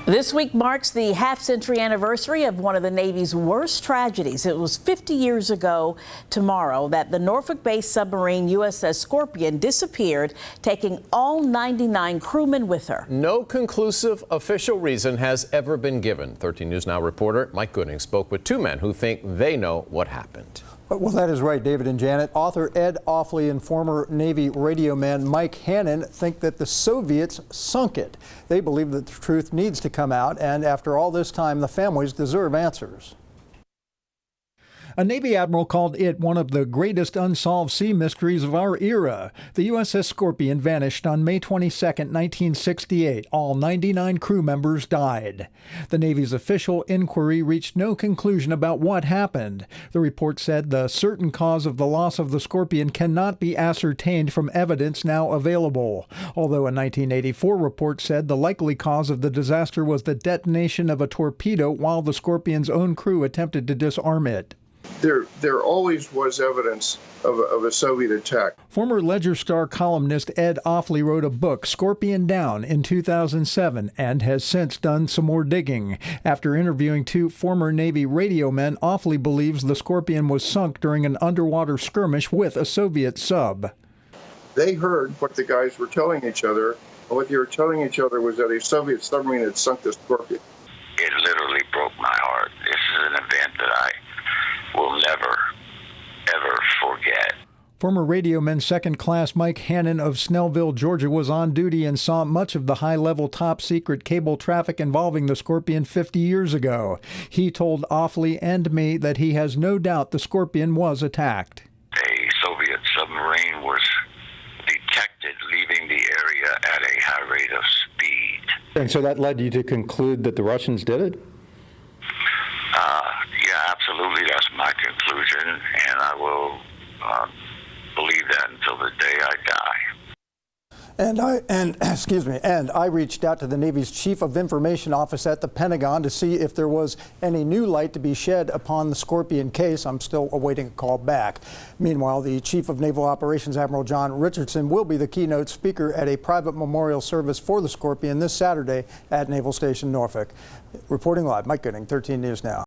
This week marks the half-century anniversary of one of the Navy's worst tragedies. It was 50 years ago tomorrow that the Norfolk-based submarine USS Scorpion disappeared, taking all 99 crewmen with her. No conclusive official reason has ever been given. 13 News Now reporter Mike Gooding spoke with two men who think they know what happened. Well, that is right, David and Janet. Author Ed Offley and former Navy radio man Mike Hannon think that the Soviets sunk it. They believe that the truth needs to come out, and after all this time, the families deserve answers. A Navy admiral called it one of the greatest unsolved sea mysteries of our era. The USS Scorpion vanished on May 22, 1968. All 99 crew members died. The Navy's official inquiry reached no conclusion about what happened. The report said the certain cause of the loss of the Scorpion cannot be ascertained from evidence now available. Although a 1984 report said the likely cause of the disaster was the detonation of a torpedo while the Scorpion's own crew attempted to disarm it. There always was evidence of a Soviet attack. Former Ledger Star columnist Ed Offley wrote a book, Scorpion Down, in 2007 and has since done some more digging. After interviewing two former Navy radio men, Offley believes the Scorpion was sunk during an underwater skirmish with a Soviet sub. They heard what the guys were telling each other, and what they were telling each other was that a Soviet submarine had sunk the Scorpion. It literally broke my heart. This is an event that I will never, ever forget. Former radioman Second Class Mike Hannon of Snellville, Georgia, was on duty and saw much of the high-level top-secret cable traffic involving the Scorpion 50 years ago. He told Offley and me that he has no doubt the Scorpion was attacked. A Soviet submarine was detected leaving the area at a high rate of speed. And so that led you to conclude that the Russians did it? Yeah, absolutely. That's my conclusion, and I will believe that until the day I die. And I reached out to the Navy's Chief of Information Office at the Pentagon to see if there was any new light to be shed upon the Scorpion case. I'm still awaiting a call back. Meanwhile, the Chief of Naval Operations, Admiral John Richardson, will be the keynote speaker at a private memorial service for the Scorpion this Saturday at Naval Station Norfolk. Reporting live, Mike Gooding, 13 News Now.